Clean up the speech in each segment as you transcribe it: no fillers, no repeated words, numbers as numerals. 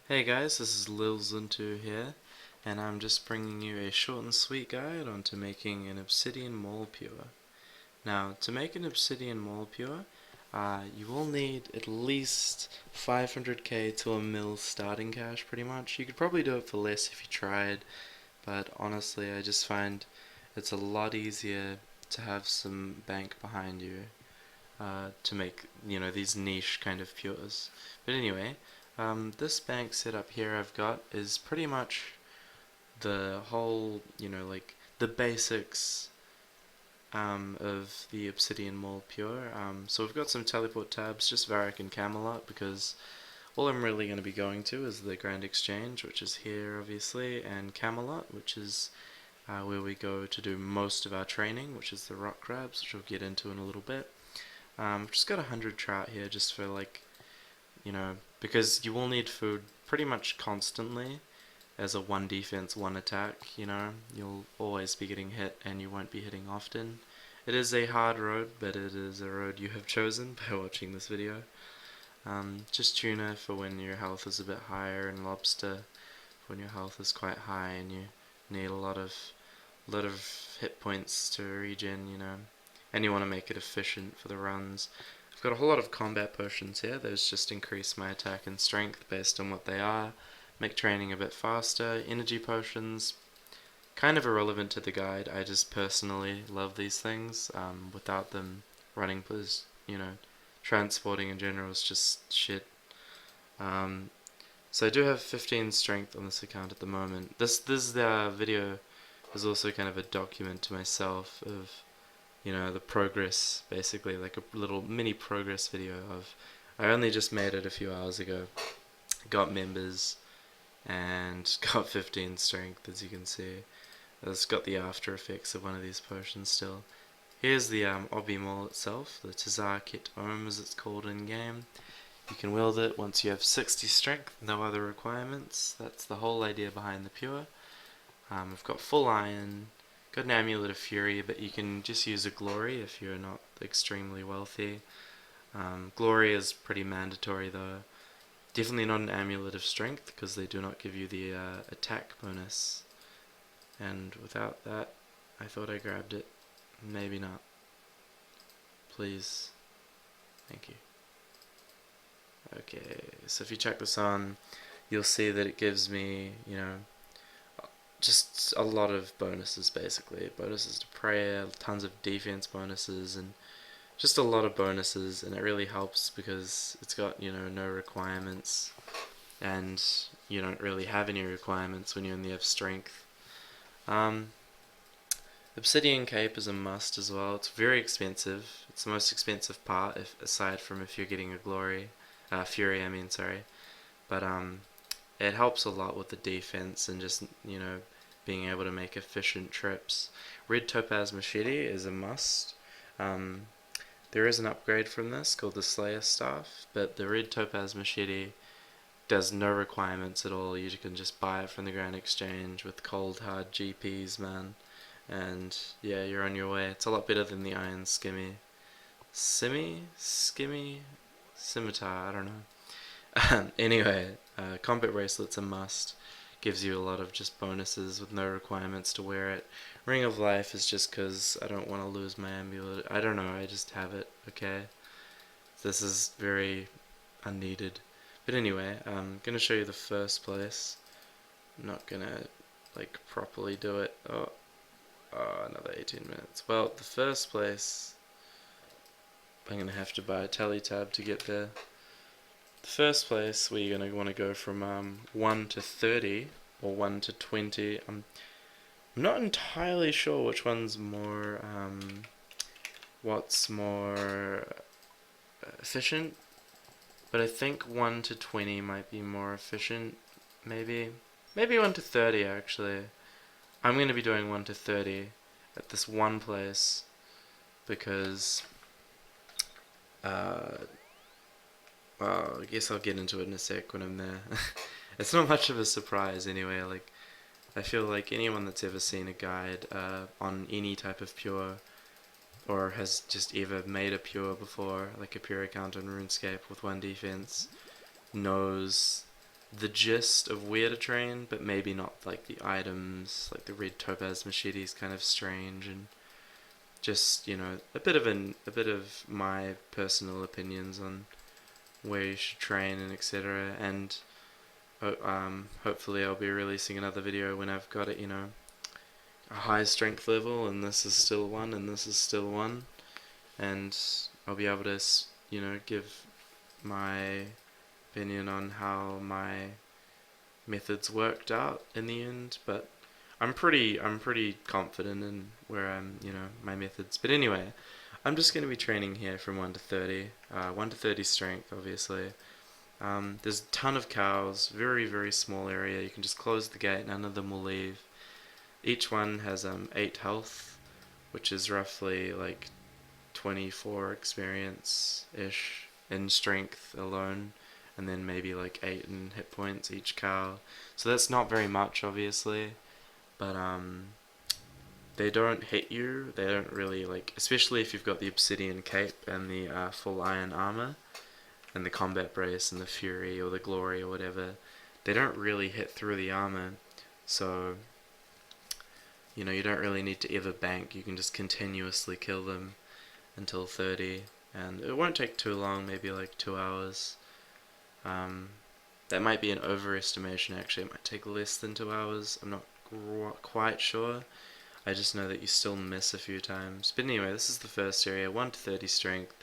Hey guys, this is Lil Zuntu here, and I'm just bringing you a short and sweet guide onto making an obsidian maul pure. Now, to make an obsidian maul pure, you will need at least 500k to a mil starting cash pretty much. You could probably do it for less if you tried, but honestly I just find it's a lot easier to have some bank behind you to make, these niche kind of pures. But anyway, this bank setup here I've got is pretty much the whole, like the basics of the Obsidian Maul Pure. So we've got some teleport tabs, just Varric and Camelot, because all I'm really going to be going to is the Grand Exchange, which is here obviously, and Camelot, which is where we go to do most of our training, which is the rock crabs, which we'll get into in a little bit. I've just got 100 trout here just for like, because you will need food pretty much constantly as a one defense, one attack, you'll always be getting hit and you won't be hitting often. It is a hard road, but it is a road you have chosen by watching this video. Just tuna for when your health is a bit higher, and lobster for when your health is quite high and you need a lot of hit points to regen, and you want to make it efficient for the runs. I've got a whole lot of combat potions here. Those just increase my attack and strength based on what they are. Make training a bit faster. Energy potions, kind of irrelevant to the guide. I just personally love these things. Without them, running plus, transporting in general is just shit. So I do have 15 strength on this account at the moment. This video is also kind of a document to myself of the progress, basically like a little mini progress video of I only just made it a few hours ago, got members and got 15 strength, as you can see. It's got the after effects of one of these potions still. Here's the Obby maul itself, the Tazar Kit Ohm as it's called in game. You can wield it once you have 60 strength, no other requirements. That's the whole idea behind the pure. I've got full iron, got an amulet of fury, but you can just use a glory if you're not extremely wealthy. Glory is pretty mandatory though. Definitely not an amulet of strength because they do not give you the attack bonus. And without that, I thought I grabbed it. Maybe not. Please. Thank you. Okay, so if you check this on, you'll see that it gives me, just a lot of bonuses basically. Bonuses to prayer, tons of defense bonuses, and just a lot of bonuses, and it really helps because it's got, no requirements, and you don't really have any requirements when you only have strength. Um, Obsidian Cape is a must as well. It's very expensive. It's the most expensive part, aside from if you're getting a glory, fury. I mean, sorry, but it helps a lot with the defense and just being able to make efficient trips. Red Topaz Machete is a must. There is an upgrade from this called the Slayer Staff, but the Red Topaz Machete does no requirements at all. You can just buy it from the Grand Exchange with cold hard GPs, man. And yeah, you're on your way. It's a lot better than the Iron Skimmy? Scimitar, I don't know. Anyway, combat bracelet's a must. Gives you a lot of just bonuses with no requirements to wear it. Ring of Life is just because I don't want to lose my amulet. I don't know, I just have it, okay? This is very unneeded. But anyway, I'm gonna show you the first place. I'm not gonna like properly do it. Another 18 minutes. Well, the first place, I'm gonna have to buy a tally tab to get there. The first place where you're gonna want to go from 1 to 30 or 1 to 20. I'm not entirely sure which one's more what's more efficient, but I think 1 to 20 might be more efficient. Maybe 1 to 30 actually. I'm going to be doing 1 to 30 at this one place because well, I guess I'll get into it in a sec when I'm there. It's not much of a surprise anyway. Like, I feel like anyone that's ever seen a guide on any type of pure, or has just ever made a pure before, like a pure account on RuneScape with one defense, knows the gist of where to train, but maybe not like the items, like the red topaz machete is kind of strange, and just a bit of my personal opinions on where you should train and etc. And hopefully I'll be releasing another video when I've got it, a high strength level, and this is still one, and this is still one, and I'll be able to give my opinion on how my methods worked out in the end. But I'm pretty confident in where my methods. But anyway, I'm just going to be training here from 1 to 30. 1 to 30 strength, obviously. There's a ton of cows, very, very small area. You can just close the gate, none of them will leave. Each one has 8 health, which is roughly like 24 experience-ish in strength alone, and then maybe like 8 in hit points each cow. So that's not very much, obviously, but they don't hit you. They don't really, like, especially if you've got the obsidian cape and the full iron armor and the combat brace and the fury or the glory or whatever. They don't really hit through the armor, so you don't really need to ever bank. You can just continuously kill them until 30, and it won't take too long, maybe like 2 hours. That might be an overestimation, actually. It might take less than 2 hours. I'm not quite sure. I just know that you still miss a few times. But anyway, this is the first area, 1 to 30 strength.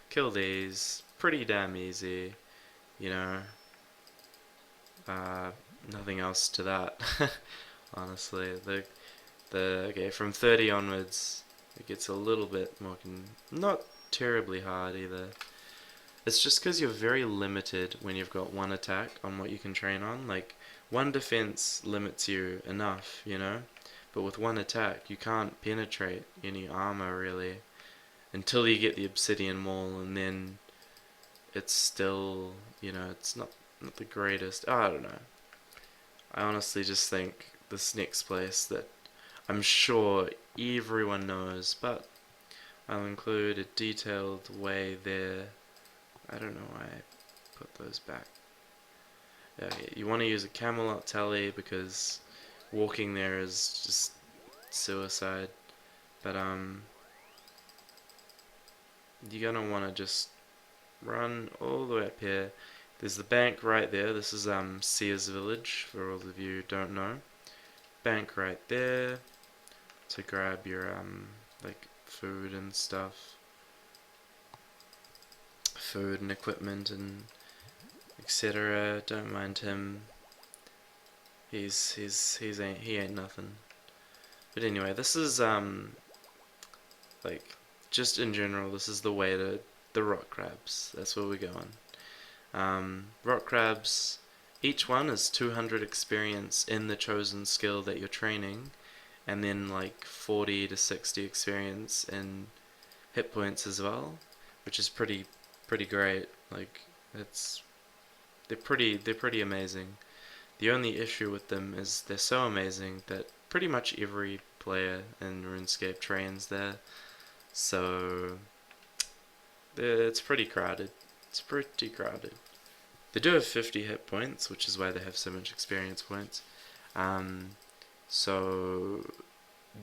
Kill these, pretty damn easy, you know. Nothing else to that, honestly. Okay, from 30 onwards, it gets a little bit more, not terribly hard either. It's just because you're very limited when you've got one attack on what you can train on. Like, one defense limits you enough, but with one attack, you can't penetrate any armor really until you get the obsidian maul, and then it's still, it's not the greatest. Oh, I don't know. I honestly just think this next place that I'm sure everyone knows, but I'll include a detailed way there. I don't know why I put those back. Okay, you want to use a Camelot tally because walking there is just suicide. But you're gonna want to just run all the way up here. There's the bank right there. This is Sears Village, for all of you who don't know. Bank right there to grab your like food and stuff, food and equipment and etc. Don't mind him. He ain't nothing. But anyway, this is like, just in general, this is the way to the rock crabs. That's where we're going. Rock crabs, each one is 200 experience in the chosen skill that you're training, and then like 40 to 60 experience in hit points as well, which is pretty great. Like, they're pretty amazing. The only issue with them is they're so amazing that pretty much every player in RuneScape trains there, so it's pretty crowded. It's pretty crowded. They do have 50 hit points, which is why they have so much experience points. So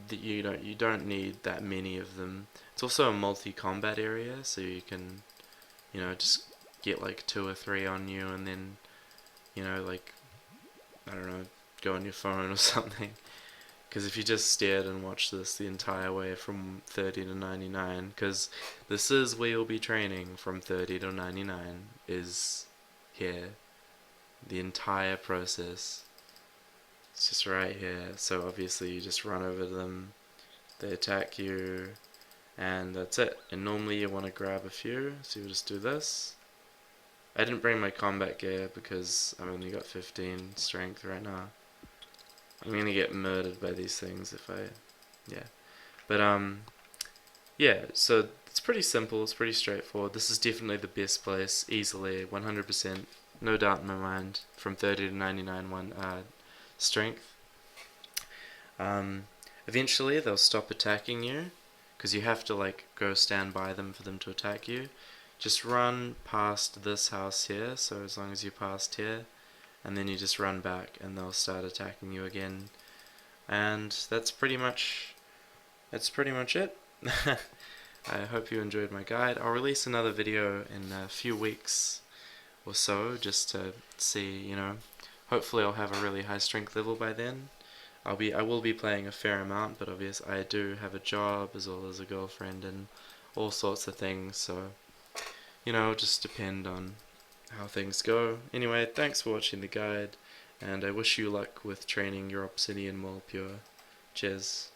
you don't need that many of them. It's also a multi-combat area, so you can just get like 2 or 3 on you, and then like, I don't know, go on your phone or something. Because if you just stared and watched this the entire way from 30 to 99, because this is where you'll be training from 30 to 99, is here. The entire process. It's just right here. So obviously you just run over them, they attack you, and that's it. And normally you want to grab a few, so you'll just do this. I didn't bring my combat gear because I've only got 15 strength right now. I'm gonna get murdered by these things if I, yeah. But yeah, so it's pretty simple, it's pretty straightforward. This is definitely the best place, easily, 100%, no doubt in my mind, from 30 to 99 strength. Eventually they'll stop attacking you, because you have to like go stand by them for them to attack you. Just run past this house here, so as long as you're past here, and then you just run back and they'll start attacking you again. And that's pretty much it. I hope you enjoyed my guide. I'll release another video in a few weeks or so, just to see, hopefully I'll have a really high strength level by then. I will be playing a fair amount, but obviously I do have a job as well as a girlfriend and all sorts of things, so it'll just depend on how things go. Anyway, thanks for watching the guide, and I wish you luck with training your obsidian maul pure. Cheers.